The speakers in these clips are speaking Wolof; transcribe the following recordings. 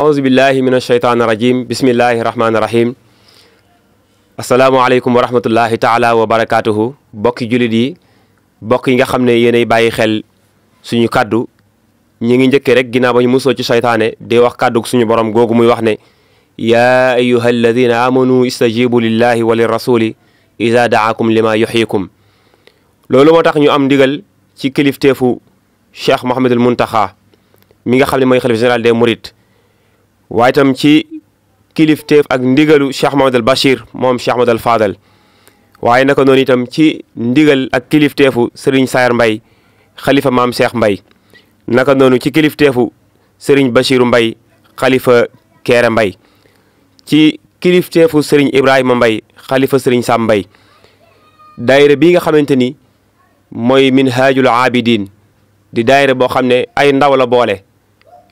auzu billahi min asheytaan irajim bismillahi rahmaani rahim asalaamualeykum wa rahmatullahi taala wa barakatuhu bokki jullit yi bokk yi nga xam ne yéenay bàyyi xel suñu kàddu ñi ngi njëkkee rek ginnaaw ba ñu musoo ci seytaane di wax kàddu suñu borom googu muy wax ne yaa ayuha alladina amanu istajibu lillahi wa lirrasuli ida daakum lima yuxyikum loolu moo tax ñu am ndigal ci kilifteefu Cheikh Mouhamadul Muntaxa mi nga xam ne mooy xalif général des mourides waaye itam ci kilifteef ak ndigalu Cheikh Mouhamadul Bachir moom Cheikh Mouhamadul Fadal waaye naka noonu itam ci ndigal ak kilifteefu Serigne Sayar Mbay xalifa maam Cheikh Mbay naka noonu ci kilifteefu Serigne Bachiru Mbay xalifa Keere Mbay ci kilifteefu Serigne Ibrahima Mbay xalifa Serigne Sam Mbay daayira bii nga xamante ni mooy Minhajul Abidin di daayira boo xam ne ay ndaw la boole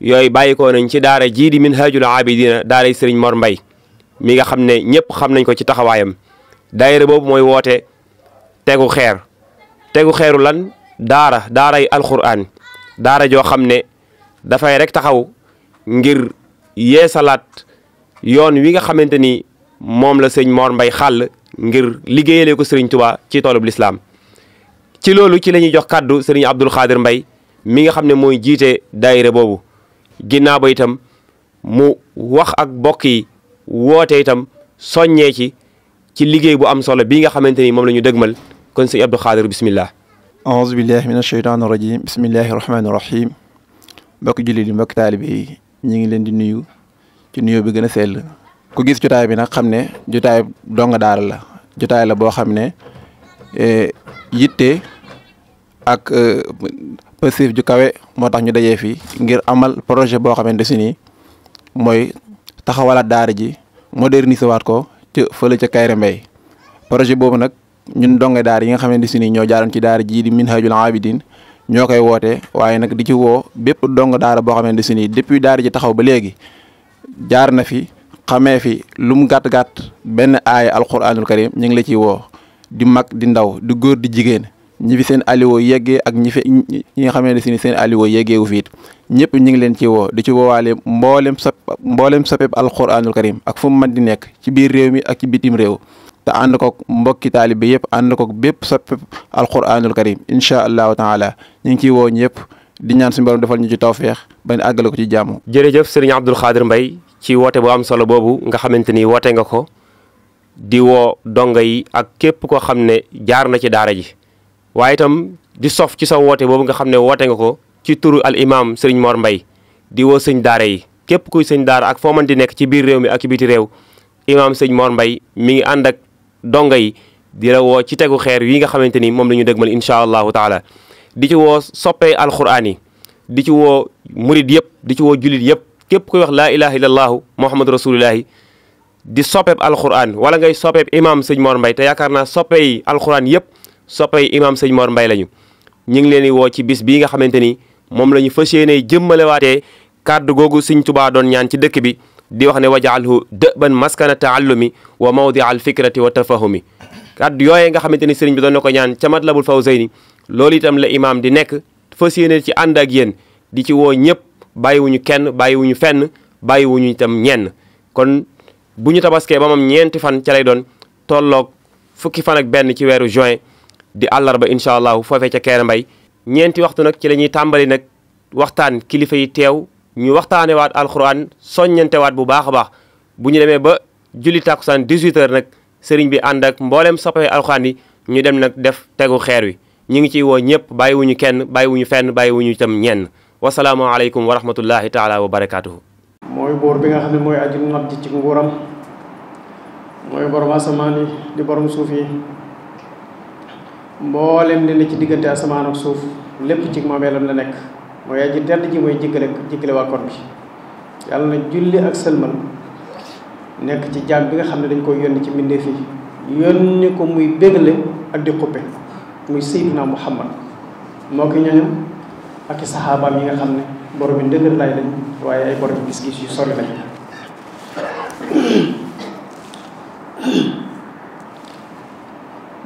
yooyu bàyyi ko nañ ci daara jii di Minhajul Abidina daaray Serigne Mor Mbay mi nga xam ne ñëpp xam nañ ko ci taxawaayam daayira boobu mooy woote tegu xeeru lan daaray alquran daara joo xam ne dafay rek taxaw ngir yeesalaat yoon wi nga xamante ni moom la sëñ Mor Mbay xàll ngir liggéeyale ko Serigne Touba ci toolub lislaam ci loolu ci la ñuy jox kàddu Serigne Abdul Xaadir Mbay mi nga xam ne mooy jiite daayira boobu ginnaaw ba itam mu wax ak bokk yi woote itam soññee ci liggéey bu am solo bii nga xamante ni moom la ñu dëgmal kon sëñ Abdul Xaadir bismillah aouzu billahi min asheytaani rajim bismillahi rahmaani rahim mbokki jullit yi mbokki taalibe yi ñu ngi leen di nuyu ci nuyoo bi gën a sell ku gis jotaay bi nag xam ne jotaay donga daara la jotaay la boo xam ne yitte ak pësif ju kawe moo tax ñu dajee fi ngir amal projet boo xamante si ni mooy taxawalaat daara ji moderniser waat ko ca fële ca Kayre Mbay projet boobu nag ñun donga daara yi nga xamante si ni ñoo jaaroon ci daara ji di Minhajul Abidin ñoo koy woote waaye nag di ci woo bépp donga daara boo xamante si ni depuis daara ji taxaw ba léegi jaar na fi xamee fi lu mu gàtt-gàtt benn aaya alquranul karim ñu ngi la ciy woo di mag di ndaw di góor di jigéen ñi fi seen aliwo yeggee ak ñi nga xamante si ni seen aliwo yeggeewu fiit ñëpp ñu ngi leen ci woo di ci woowaale mboolem sapeb alquranul karim ak fu mu mën di nekk ci biir réew mi ak ci bitim réew te ànd koog mbokki taalibe yëpp ànd koog bépp sapeb alquranul karim incha allahu taala ñu ngi ciy woo ñëpp di ñaan suñu borom defal ñu ci tawfeex ba ñu àggale ko ci jàmm. jërëjëf sëriñ Abdul Xaadir Mbay ci woote bu am solo boobu nga xamante ni woote nga ko di woo donga yi ak képp koo xam ne jaar na ci daara ji waaye itam di sof ci sa woote boobu nga xam ne woote nga ko ci turu al imam Serigne Mor Mbay di woo sëñ daara yi képp kuy sëñ daara ak foo mën di nekk ci biir réew mi ak ci biti réew imam sëñ Mor Mbay mi ngi ànd ak donga yi di la woo ci tegu xeer yi nga xamante ni moom la ñu dëgmal incha allahu taala di ci woo soppee alquran yi di ci woo murid yëpp di ci woo julit yëpp képp kuy wax laa ilaha illallahu muhammadu rasulullahi di soppeeb alquran wala ngay soppeeb imam sëñ Mor Mbay te yaakaar naa soppey alquran yëpp soppey imam sëñ Mor Mbay lañu ñu ngi leen di woo ci bis bii nga xamante ni moom la ñu fas yéene jëmmalewaatee kàddu googu sëñ Tuubaa doon ñaan ci dëkk bi di wax ne wajaalhu dëban maskana taallumi wa mawdia al fikrati wa tafahumi kàddu yooyee nga xamante ni sëriñ bi doon na ko ñaan ca Matlabul Fawzayni loolu itam la imam di nekk fas yéene ci ànd ak yéen di ci woo ñëpp bàyyiwuñu kenn bàyyiwuñu fenn bàyyiwuñu itam ñenn kon bu ñu tabaskee ba moom ñeenti fan ca lay doon tolloog fukki fan ak benn ci weeru juin di àllarba incha allah foofee ca Kéré Mbay ñeenti waxtu nag ci la ñuy tàmbali nag waxtaan kilifa yi teew ñu waxtaane waat alquran soññante waat bu baax a baax bu ñu demee ba julli tàkkusaan 18h nag sëriñ bi ànd ak mbooleem soppee alquran yi ñu dem nag def tegu xeer wi ñu ngi ciy woo ñëpp bàyyiwuñu kenn bàyyiwuñu fenn bàyyiwuñu itam ñenn wasalaamu aleykum wa rahmatullahi taala wa barakatuhu mooy buur bi nga xam ne mooy aju not ji ci nguuram mooy borom asamaan yi di borom suuf yi mboolem li ne ci diggante asamaan ak suuf lépp ci moomeelam la nekk mooy aji tedd ji mooy jiggale waa kon bi yàlla na julli ak sëlmal nekk ci jaam bi nga xam ne dañ koy yónni ci mbindeef yi yónni ko muy bégale ak di xuppe muy Seydina Muhammad moo ki ñoñam ak i saxaabaam yi nga xam ne borom bi ndëgër lay lañ waaye ay borom gis-gis yu sori lañ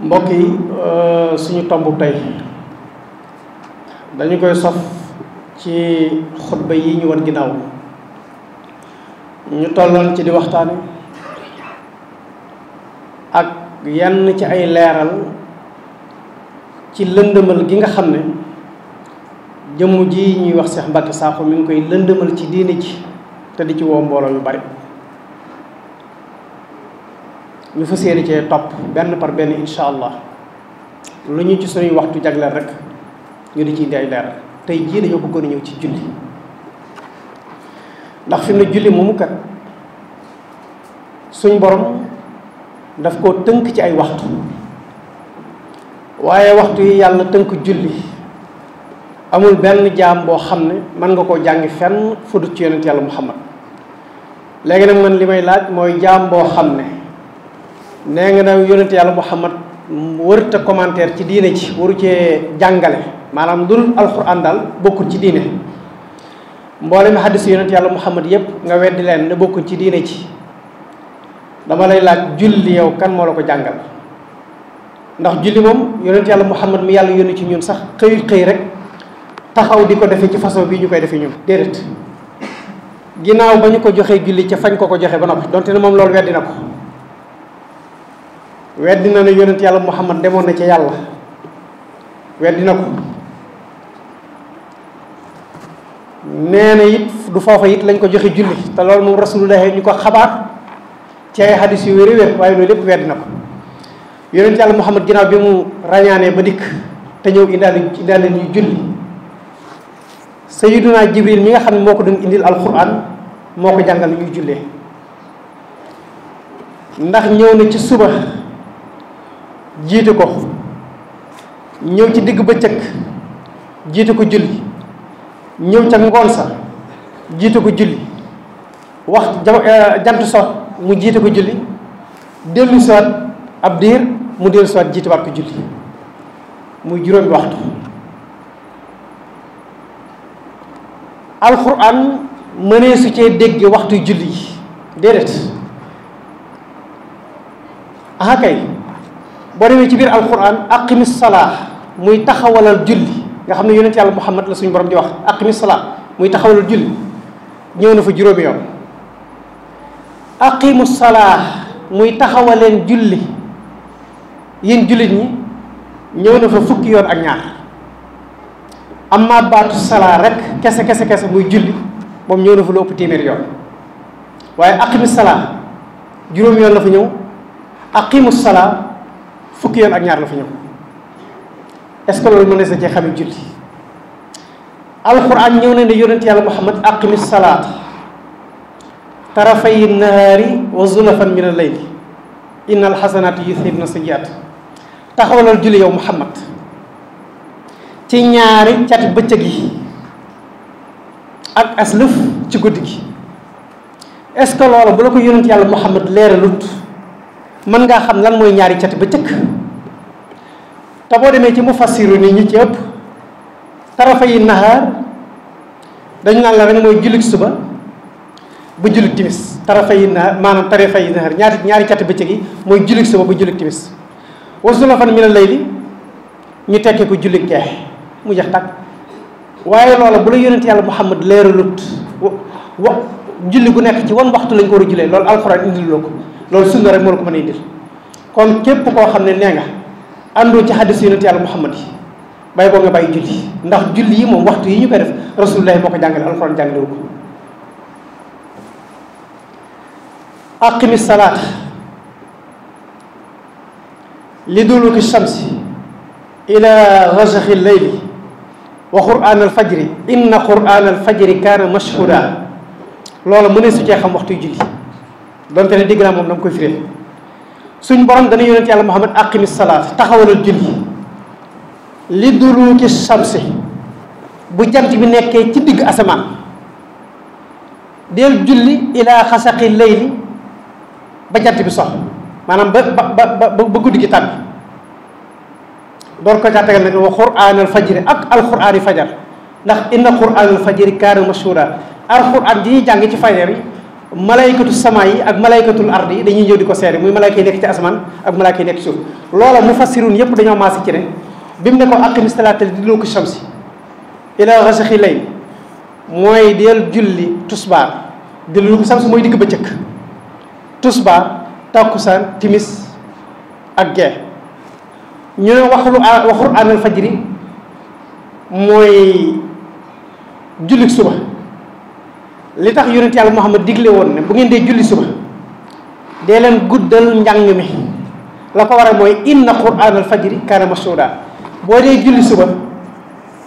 mbokk yi suñu tomb tey dañu koy sof ci xutba yi ñu wan ginnaaw ñu tolloon ci di waxtaane ak yenn ci ay leeral ci lëndëmal gi nga xam ne jëmm ji ñuy wax Cheikh Mbacké Sakho mi ngi koy lëndëmal ci diine ji te di ci woo mbooloo yu bari ñu fas yéene cee topp benn par benn insha allah lu ñu ci suñuy waxtu jagleel rek ñu di ci indi ay leeral tey jii dañoo bëggoon a ñëw ci julli ndax fi mu ne julli moomu kat suñ borom daf koo tënk ci ay waxtu waaye waxtu yi yàlla tënk julli amul benn jaam boo xam ne mën nga koo jàngi fenn fu dut ci yonent yàlla Muhammad léegi nag man li may laaj mooy jaam boo xam ne nee nga ne yonent yàlla Muhammad wërta commentaire ci diine ci waru cee jàngale maanaam dul alxuraan daal bokkul ci diine mboolem xaddis yonent yàlla Muhammad yépp nga weddi leen ne bokkul ci diine ci dama lay laaj julli yow kan moo la ko jàngal ndax julli moom yonent yàlla Muhammad mi yàlla yónni ci ñun sax xëy rek taxaw di ko defee ci façon bii ñu koy defee ñun déedéet ginnaaw ba ñu ko joxee julli ca fañ ko joxe ba noppi donte ne moom loolu weddi na ko weddi na ne yonent yàlla Muhammad demoon na ca yàlla weddi na ko nee na it du foofa it lañ ko joxe julli te loolu moom rasulullah ñu ko xabaar ci ay hadis yu wér waaye loolu lépp weddi na ko yonent yàlla Muhammad ginnaaw bi mu ràññaanee ba dikk te ñëw indaale ñu julli sayyiduna Jibril mi nga xam ne moo ko doon indil alquran moo ko jàngal ñuy jullee ndax ñëw na ci suba jiite ko ñëw ci digg bëccëg jiite ko julli ñëw ca ngoon sa jiite ko julli jant so mu jiite ko julli dellu siwaat ab diir mu dellu siwaat jiite waat ko julli muy juróomi waxtu alxuraan mënee su cee dégg waxtu julli yi déedéet aha kay boo demee ci biir alxuraan aqimis salaa muy taxawalal julli nga xam ne yonent yàlla Muhammad la suñu borom di wax aqimis salaa muy taxawalal julli ñëw na fa juróomi yoon aqimus salaa muy taxawaleen julli yéen jullit ñi ñëw na fa fukki yoon ak ñaar amma baatu salaa rek kese muy julli moom ñëw na fa lu ëpp téeméer yoon waaye aqimis salaa juróomi yoon la fa ñëw aqimus salaa fukki yoon ak ñaar la fa ñëw est-ce que loolu mën na sa cee xamee julli alquran ñëw na ne yonent yàlla Muhammad aqimis salaat tarafay nahaari wa zulafan min al-layli innal xasanaati yuzhibna sayyi'aat taxawalal julli yow Muhammad ci ñaari cati bëccëg yi ak aslëf ci guddi gi est-ce que loolu bu la ko yonent yàlla Muhammad leeralut mën ngaa xam lan mooy ñaari cati bëccëg te boo demee ci mufassiru ni ñi ci ëpp tarafayi nahaar dañu naan la rek mooy jullit suba bu jullit timis tarafayi nahaar maanaam tarafayi nahaar ñaari cati bëccëg yi mooy jullit suba bu jullit timis wa zulafan mina layli ñu tekkee ko jullit geex mu jeex tàkk waaye loola bu la yonent yàlla Muhammad leeralut wa julli gu nekk ci wan waxtu lañ ko war a jullee loolu alxuraan indil loo ko loolu sunna rek moo la ko mën a indil kon képp koo xam ne nee nga àndoo ci xaddis yonent yàlla Muhammad yi bàyyi boo nga bàyyi julli ndax julli yi moom waxtu yi ñu koy def rasulullah moo ko jàngale alxuraan jàngale wu ko aqimi salaat li duluki shamsi ila ghasaqi leyli wa qur'an al fajri inna qur'an al fajri kaana mashhuda loolu mu ne su cee xam waxtu julli donte ne dégg naa moom dama koy firee suñ borom dana yonent yàlla Muhammad aqimi salaat taxawalal julli li duluki shamsi bu jant bi nekkee ci digg asamaan del julli ila xasaqi leyli ba jant bi sox maanaam ba guddi gi tàbbi door ko caa tegal nag wa qur'aan al fajri ak alqur'aani fajar ndax inna qur'aan al fajri kaana mashhuuda alqur'aan di ñuy jàng ci fajar yi malaykatu sama yi ak malaykatul ardi yi dañuy ñëw di ko seere muy malayka yi nekk ci asamaan ak malayka yi nekk ci suuf loola mufassirun yëpp dañoo maasi ci ne bi mu ne ko aqimi salaata li duluki shamsi ila ghasaqi layl mooy del julli tusbaar dulugu samsu mooy digg bëccëg tusbaar takkusaan timis ak gee ñu ne waxul anal fajri mooy julli suba li tax yonent yàlla Muhammad digle woon ne bu ngeen dee julli suba dee leen guddal njàng mi la ko waral mooy inna qur'anal fajri kaana mashhuuda boo dee julli suba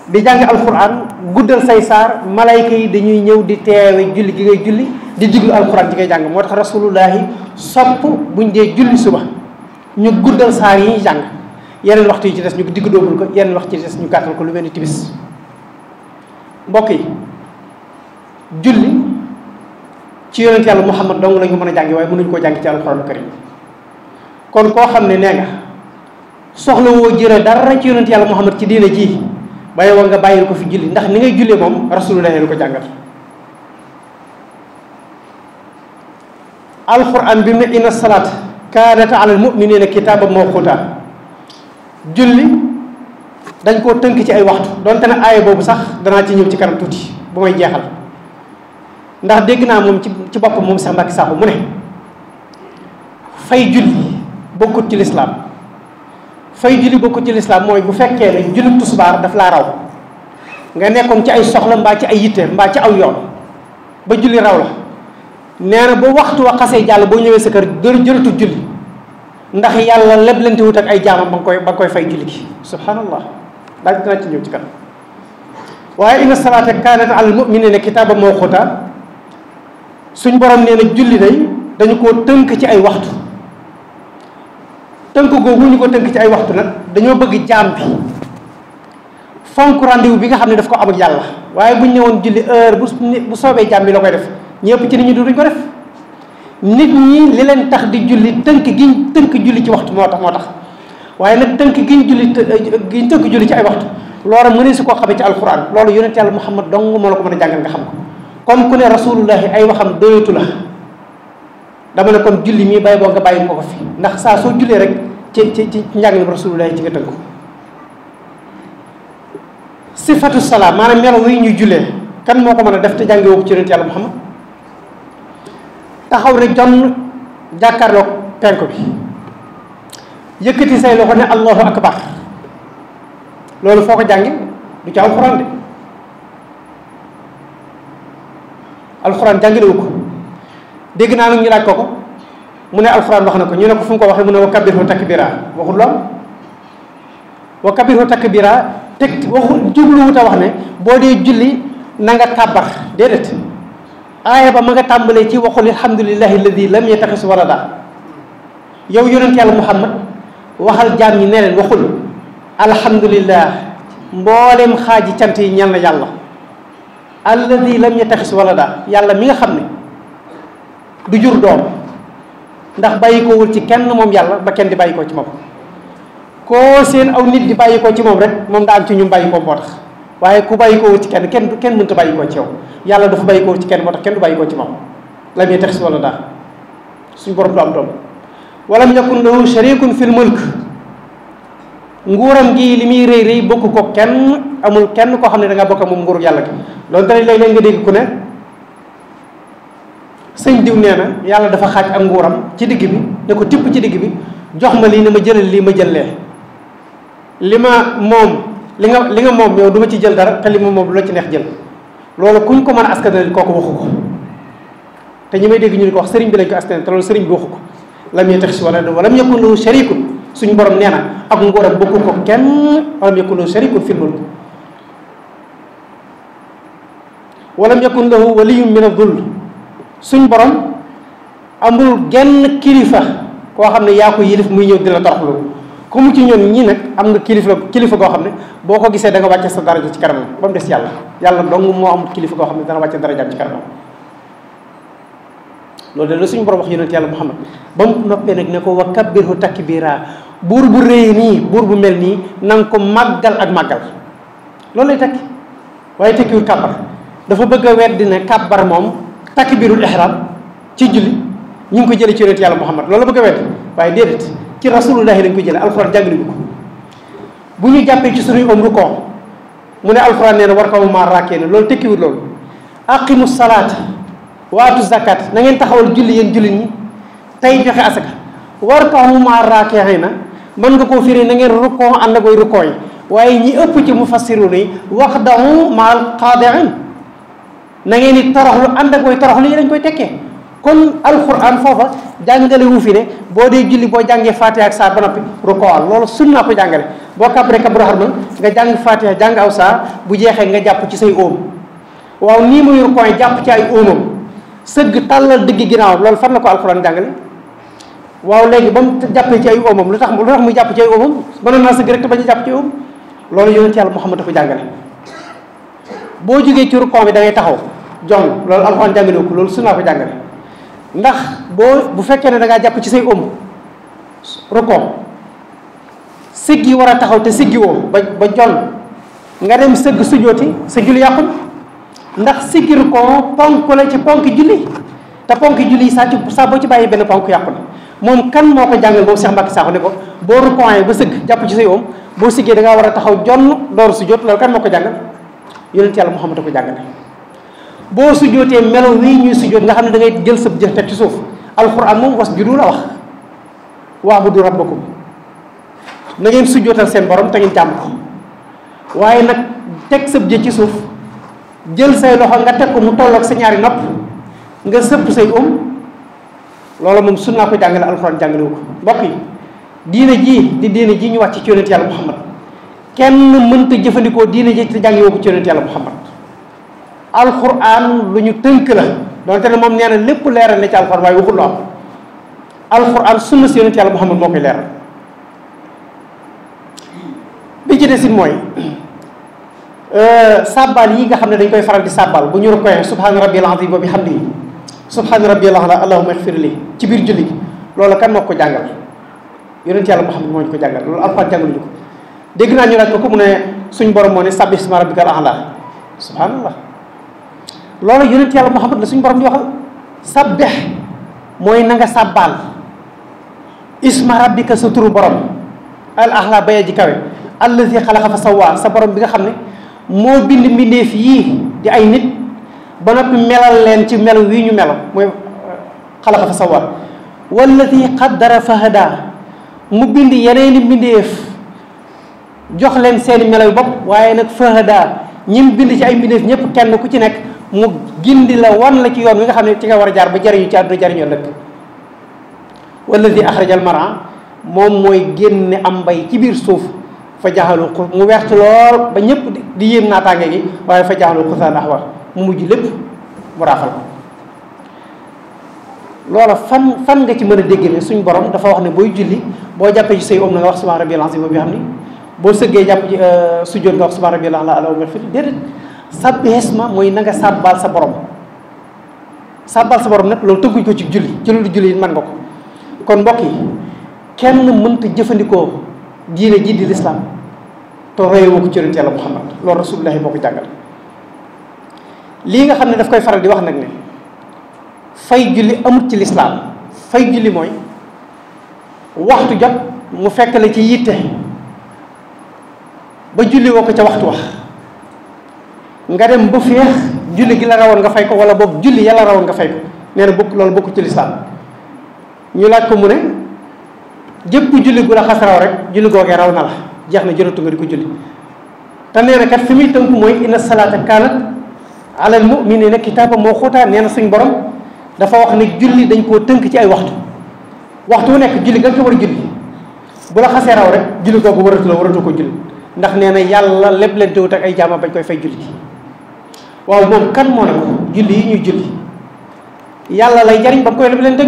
di jàng alquran guddal say saar malayka yi dañuy ñëw di teewe julli gi ngay julli di diglu alquran gi ngay jàng moo tax rasulullahi sopp buñ dee julli suba ñu guddal saar yi ñuy jàng yeneen waxtu yi ci des ñu digg doogul ko yeneen waxtu yi ci des ñu gàttal ko lu mel ni timis mbokk yi julli ci yonent yàlla Muhammad dong la ñu mën a jàngi waaye mënuñu koo jàngi ci alxuraanu karim kon koo xam ne nee nga soxla woo jëre dara ci yonent yàlla Muhammad ci diina ji bàyyi woo nga bàyyil ko fi julli ndax ni ngay jullee moom rasulullah lu ko jàngal alquran bi mu ne inna salaat kaanat alal muminina kitaaban mawquuta julli dañ koo tënk ci ay waxtu donte ne aaya boobu sax danaa ci ñëw ci kanam tuuti bu may jeexal ndax dégg naa moom ci boppam moom sax Mbàkke Saaxu mu ne fay julli bokkut ci lislaam fay julli bokkut ci lislaam mooy bu fekkee ne julli tusbaar daf laa raw nga nekkoon ci ay soxla mbaa ci ay yitte mbaa ci aw yoon ba julli raw la nee na ba waxtu wa xasee jàll boo ñëwee sa kër jërëtul julli ndax yàlla leblante wut ak ay jaamam ba nga koy fay julli gi subhanallah daal dinaa ci ñëw ci kanam waaye inna salaata kaanat alal mu'minina kitaaban mawquuta suñ borom nee na julli day dañu koo tënk ci ay waxtu tënk googu ñu ko tënk ci ay waxtu nag dañoo bëgg jaam bi fonk rendez-vous bi nga xam ne daf ko am ak yàlla waaye buñ ñëwoon julli heure bu soobee jaam bi la koy def ñëpp ci nit ñi duñ ko def nit ñi li leen tax di julli tënk julli ci waxtu moo tax waaye nag tënk giñ tënk julli ci ay waxtu loolu mënee si koo xamee ci alquran loolu yonent yàlla Muhammad dong moo la ko mën a jàngal nga xam ko kon ku ne rasulullahi ay waxam doyatu la dama ne kon julli mii bàyyi boo nga bàyyi ko fi ndax saa soo jullee rek ci njàngale rasulullahi ci nga tënku sifatu salaam maanaam melo wi ñuy jullee kan moo ko mën a def te jànge woo ci yonent yàlla Muhammad taxaw ne jonn jàkkaarloog penku bi yëkkati say loxo ne allahu akbar loolu foo ko jànge du ci alxuraan de alxuraan jàngalewu ko dégg naa nag ñu laaj ko mu ne alxuraan wax na ko ñu ne ko fu mu ko waxee mu ne wa kabbirhu takbira waxul lool wa kabbirhu takbira teg waxul jubluwut a wax ne boo dee julli na nga kàbbar déedéet aaya ba ma nga tàmbalee ci waxul alhamdulillahi alladi lam yattaxis walada yow yonent yàlla Muhammad waxal jaam ñi ne leen waxul alhamdulillah mboolem xaaji cant yi ñal na yàlla alladi lam yattaxis walada yàlla mi nga xam ne du jur doom ndax bàyyi ko wul ci kenn moom yàlla ba kenn di bàyyi ko ci moom koo seen aw nit di bàyyi ko ci moom rek moom daa am ci ñu bàyyi ko moo tax waaye ku bàyyi ko wul ci kenn mënta bàyyi ko ci yow yàlla dafa bàyyi ko ci kenn moo tax kenn du bàyyi ko ci moom lam yattaxis walada suñu borom du am doom walam yakun lahu sharikun fil mulk nguuram gi li muy rëy rëy bokk ko kenn amul kenn koo xam ne da nga bokk moom nguuru yàlla gi loolu tamit léeg-léeg nga dégg ku ne sëñ diw nee na yàlla dafa xaaj ak nguuram ci digg bi ne ko tipp ci digg bi jox ma lii ne ma jëlal lii ma jël lee li ma moom li nga moom yow du ma ci jël dara te li ma moom lu la ci neex jël loolu kuñ ko mën a askanal kooku waxu ko te ñi may dégg ñu ne ko wax sëriñ bi lañ ko askanal te loolu sëriñ bi waxu ko lam yattaxis walada walam yakun lahu sharikun suñu borom nee na ak nguuram bokku ko kenn walam yakun lahu sharikun fil mulk walam yakun lahu waliyun min ad-dull suñ borom amul genn kilifa koo xam ne yaa ko yilif muy ñëw di la toroxlu ku mu ci ñoom ñi nag am nga kilifa koo xam ne boo ko gisee da nga wàcce sa daraja ci kanamam ba mu des yàlla dong moo am kilifa koo xam ne dana wàcce darajaam ci kanamam loolu de la suñu borom wax yonent yàlla Muhammad ba mu noppee nag ne ko wa kabbirhu takbira buur bu rëy nii buur bu mel nii na nga ko màggal ak màggal loolu lay tekki waaye tekkiwul kàbbar dafa bëgg a weddi ne kàbbar moom takbirul ihram ci julli ñu ngi ko jëlee ci yonent yàlla Muhammad loolu la bëgg a weddi waaye déedéet ci rasulullahi lañ ko jëlee alxuraan jàngale ko bu ñu jàppee ci suñuy om rukkoo mu ne alxuraan nee na war ko maa raakee ne loolu tekkiwul loolu aqimu salaata waatu zakat na ngeen taxawal julli yéen jullit ñi tey joxe asaka warka'u ma'a raaki'iina mën nga koo firi na ngeen rukkoo ànd ak way rukkoo yi waaye ñi ëpp ci mufassiruun yi waqda'u ma'al qaadi'iin na ngeen di toroxlu ànd ak way toroxlu yi dañ koy tekkee kon alquran foofa jàngale wu fi ne boo dee julli boo jàngee fatiha ak saar ba noppi rukkoo loolu sunna ko jàngale boo kabre kabru harma nga jàng fatiha jàng aw saar bu jeexee nga jàpp ci say óom waaw nii muy rukkoo yi jàpp ci ay óomam sëgg tàllal digg ginnaawam loolu fan la ko alquran jàngale waaw léegi ba mu jàppee ci ay óomam lu tax muy jàpp ci ay óomam mënoon naa sëgg rek te bañ a jàpp ci óom loolu yonent yàlla Muhammad dafa jàngale boo jógee ci rukkoo bi da ngay taxaw jong loolu alquran jàngale ko loolu sunna ko jàngale ndax bu fekkee ne da ngaa jàpp ci say ëmb rukkoo siggi war a taxaw te siggi woo ba jon nga dem sëgg sujjooti sa julli yàqu ndax siggi rukkoo ponk la ci ponk julli te ponk julli saa boo ci bàyyi benn ponk yàqu na moom kan moo ko jàngal moom Cheikh Mbacke Sakho ne ko boo rukkoo ba sëgg jàpp ci say ëmb boo siggee da ngaa war a taxaw jon door sujjoot loolu kan moo ko jàngal yonent yàlla Muhammad ko jàngale boo sujjootee melo wii ñuy sujjoot nga xam ne da ngay jël sab jëf teg ci suuf alquran moom wasjudu la wax wa'budu rabbakum na ngeen sujjootal seen borom te ngeen jàmm ko waaye nag teg sab jëf ci suuf jël say loxo nga teg ko mu tolloog sa ñaari nopp nga sëpp say loolu moom sunnaa ko jàngale alquran jàngale wu ko mbokk yi diine ji ñu wàcc ci yonent yàlla Muhammad kenn mënta jëfandikoo diine ji te jàngi woo ko ci yonent yàlla Muhammad alquran lu ñu tënk la donte ne moom nee na lépp leeral ne ci alquran waaye waxul lu am alquran sunna si yonent yàlla Muhammad moo koy leeral bi ci desit mooy sàbbaal yi nga xam ne dañ koy faral di sàbbaal bu ñu rukkoo subhaana rabbiyal azim wa bihamdihi subhaana rabbiyal a'la allahumma ighfir li ci biir julli gi loolu kan moo ko jàngal yonent yàlla Muhammad moo ñu ko jàngal loolu alquran jàngaluñu ko dégg naa ñu laaj ko mu ne suñ borom moo ne sabbih isma rabbikal a'la subhanallah loolu yonent yàlla Muhammad la suñu borom di waxal sabbih mooy na nga sàbbaal isma rabbika sa turu borom al ahla baya ji kawe allazi xalaqa fa sawwa sa borom bi nga xam ne moo bind mbindeef yii di ay nit ba noppi melal leen ci melo wii ñu melo mooy xalaqa fa sawwa wallazi qaddara fa hada mu bind yeneeni mbindeef jox leen seeni melo yu bopp waaye nag fa hada ñim bind ci ay mbindeef ñëpp kenn ku ci nekk mu gindi la wan la ci yoon wi nga xam ne ci nga war a jaar ba jariñu ci àdduna jariñoo lëkk wallazi axrajal mar'a moom mooy génne am mbay ci biir suuf fa jaxalu mu wert lool ba ñëpp di yéem naataange gi waaye fa jaxalu xusaan ahwa mu mujj lépp mu raafal ko loola fan nga ci mën a dégg ne suñ borom dafa wax ne booy julli boo jàppee ci say om na nga wax subhaana rabbiyal azim bi xam ni boo sëggee jàpp ci sujjóot nga wax subhaana rabbiyal a'la allahumma ighfir déedéet sabbih isma mooy na nga sàbbaal sa borom sàbbaal sa borom nag loolu tëgguñ ko ci julli ci loolu julli mën nga ko kon mbokk yi kenn mënta jëfandikoo diine ji di lislaam te royewoo ko ci yonent yàlla Muhammad loolu rasulullahi moo ko jàngal lii nga xam ne daf koy faral di wax nag ne fay julli amut ci lislaam fay julli mooy waxtu jot mu fekk la ci yitte ba julli woo ko ca waxtu wax nga dem ba féex julli gi la rawoon nga fay ko wala boog julli yàlla rawoon nga fay ko nee na bokk loolu bokk ci lislaam ñu laaj ko mu ne jëpp julli gu la xas raw rek julli googee raw na la jeex na jërëtu nga di ko julli te nee na kat fi muy tënku mooy inna salaata kaanat alal mu'minina kitaaba mawquuta nee na suñ borom dafa wax ne julli dañ koo tënk ci ay waxtu wu nekk julli nga ko war a julli bu la xasee raw rek julli googu waratu ko julli ndax nee na yàlla lépp leen tëwut ak ay jaama bañ koy fay julli waaw moom kan moo ne ko julli yi ñuy julli yàlla lay jariñ ba mu koy lépp leen teg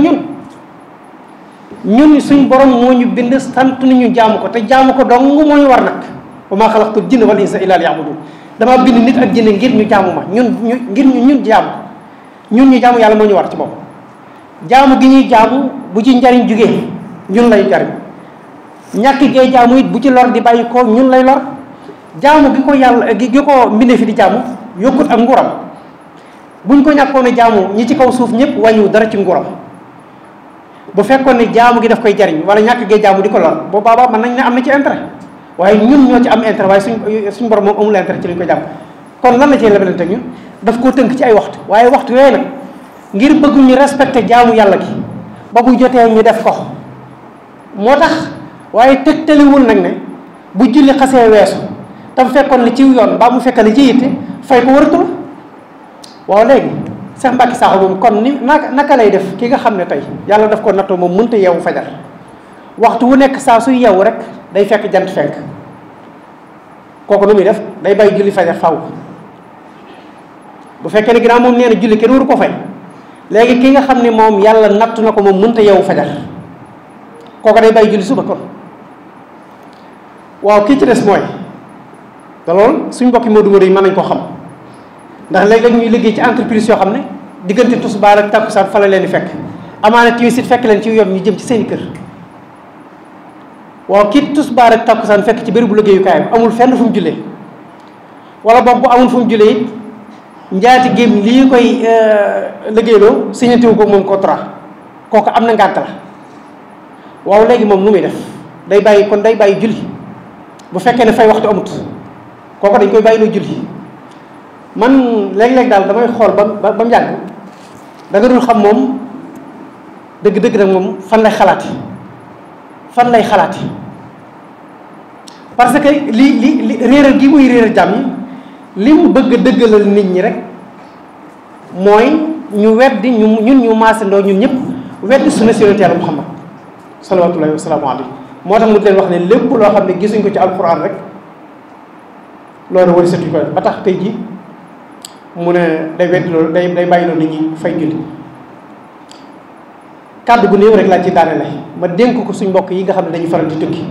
ñun suñ borom moo ñu bind sant ni ñu jaamu ko te jaamu ko dong moo ñu war nag wa maa xalaqtul jinna wal insa illa liya'budun damaa bind nit ak jinne ngir ñu jaamu ma ñun jaamu ñu jaamu yàlla moo ñu war ci bopp jaamu gi ñuy jaamu bu ci njariñ jugee ñun lay jariñ ñàkk gee jaamu it bu ci lor di bàyyi ko ñun lay lor jaamu gi ko yàlla gi ko mbindee fi di jaamu yokkut ak nguuram buñ ko ñàkkoon a jaamu ñi ci kaw suuf ñëpp wàññiwu dara ci nguuram bu fekkoon ne jaamu gi daf koy jariñ wala ñàkk gee jaamu di ko lor boo baabaa mën nañ ne am na ci intérêt waaye ñun ñoo ci am intérêt waaye suñ borom moom amul intérêt ci li ñu ko jàmm kon lan la cee lebalante ñun daf koo tënk ci ay waxtu waaye waxtu yooyu nag ngir bëgg ñu respecté jaamu yàlla gi ba bu jotee ñu def ko moo tax waaye tegtaliwul nag ne bu julli xasee weesu tam fekkoon li ci yoon mbaa mu fekk li ci yitte fay ko waratu la waaw léegi Cheikh Mbacké Sakho moom kon ni naka lay def ki nga xam ne tey yàlla daf ko nattoo moom mënta yeewu fajar waxtu wu nekk saa suy yeewu rek day fekk jant fenk kooku nu muy def day bàyyi julli fajar faw bu fekkee ne ginnaaw moom nee na julli kenn waru ko fay léegi ki nga xam ne moom yàlla natt na ko moom mënta yeewu fajar kooku day bàyyi julli suba kon waaw kii ci des mooy te loolu suñ mbokki Modou Modou yi mën nañ koo xam ndax léeg-léeg ñuy liggéey ci entreprise yoo xam ne diggante tisbaar ak takkusaan fa la leen di fekk amaana timis it fekk leen ci yoon ñu jëm ci seeni kër waaw kii tisbaar ak takkusaan fekk ci bérébu liggéeyukaayam amul fenn fu mu jullee wala boog bu amul fu mu jullee it njaati gémm lii koy liggéeyloo signé wu ko moom contrat kooku am na ngànt la waaw léegi moom nu muy def day bàyyi julli bu fekkee ne fay waxtu amut kooku dañ koy bàyyi loo julli man léeg-léeg daal damay xool ba mu yàgg da nga dul xam moom dëgg-dëgg nag moom fan lay xalaati parce que li réeral gi muy réeral jàmm yi li mu bëgg a dëggalal nit ñi rek mooy ñu weddi ñun ñu maasandoo ñun ñëpp weddi sunna si yonent Yàlla Muhammad salawaatullaahi wa salaamu alayhi moo tax mu leen wax ne lépp loo xam ne gisuñ ko ci alquran rek loolu wari satuñ ko ba tax tey ji mu ne day weddi loolu day bàyyi loolu nit ñi fay julli kàddu gu néew rek laa ci daane la ma dénk ko suñ mbokk yi nga xam ne dañuy faral di tukki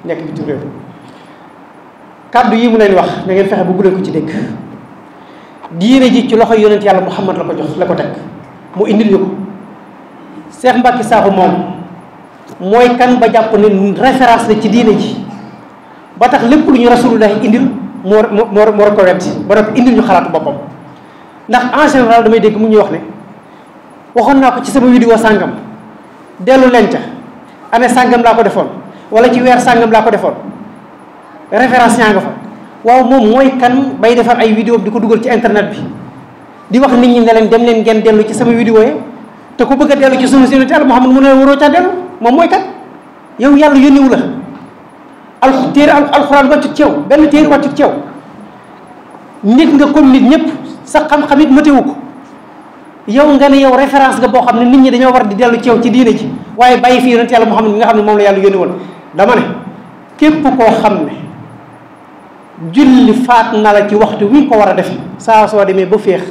nekk bitim réew kàddu yi mu leen wax na ngeen fexe bu leen ko ci dégg diine ji ci loxo yonent Yàlla Muhammad la ko jox la ko teg mu indil ñu ko Cheikh Mbacké Sakho moom mooy kan ba jàpp ne référence la ci diine ji ba tax lépp lu ñu rasulullah indil moo ko wetti ba noppi indil ñu xalaatu boppam ndax en général damay dégg mu ñuy wax ne waxoon naa ko ci sama vidéo sàngam dellu leen ca année sàngam laa ko defoon wala ci weer sàngam laa ko defoon référence yaa nga fa waaw moom mooy kan bay defar ay vidéo di ko dugal ci internet bi di wax nit ñi ne leen dem leen ngeen dellu ci sama vidéo yi te ku bëgg a dellu ci sunu Yonent Yàlla Muhammad mu ne waroo caa dellu moom mooy kan yow yàlla yónniwu la téere alxuraan wàccut ci yow benn téere wàccut ci yow nit nga comme nit ñëpp sa xam-xam it matewu ko yow nga ne yow référence nga boo xam ne nit ñi dañoo war di dellu ci yow ci diine ji waaye bàyyi fi Yonent Yàlla Muhammad mi nga xam ne moom la yàlla yónni woon dama ne képp koo xam ne julli faat na la ci waxtu wi ko war a def saa soo demee ba féex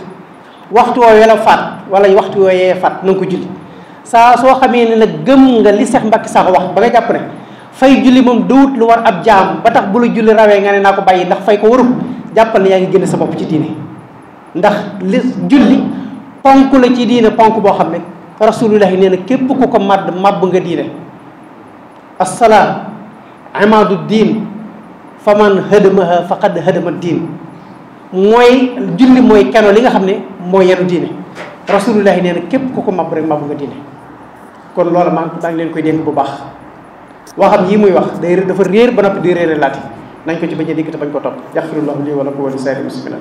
waxtu woowee la faat wala waxtu woowee faat na nga ko julli saa soo xamee ne nag gëm nga li Cheikh Mbacké Sakho wax ba nga jàpp ne fay julli moom dawut lu war ab jaam ba tax bu la julli rawee nga ne naa ko bàyyi ndax fay ko warul jàppal ne yaa ngi génn sa bopp ci diine ndax li julli ponk la ci diine ponk boo xam ne rasulullahi nee na képp ku ko màbb nga diine assalaa imaadu diin faman hadamaha faqad hadama diin mooy julli mooy keno li nga xam ne mooy yenu diine rasulullahi nee na képp ku ko màbb rek màbb nga diine kon loola maa ngi leen koy dénk bu baax waxam yi muy wax dafa réer ba noppi di réere laati nañ ko ci bañ a dégg te bañ ko topp yaxfirullahu lii wa lakum wa li saa'iril muslimiin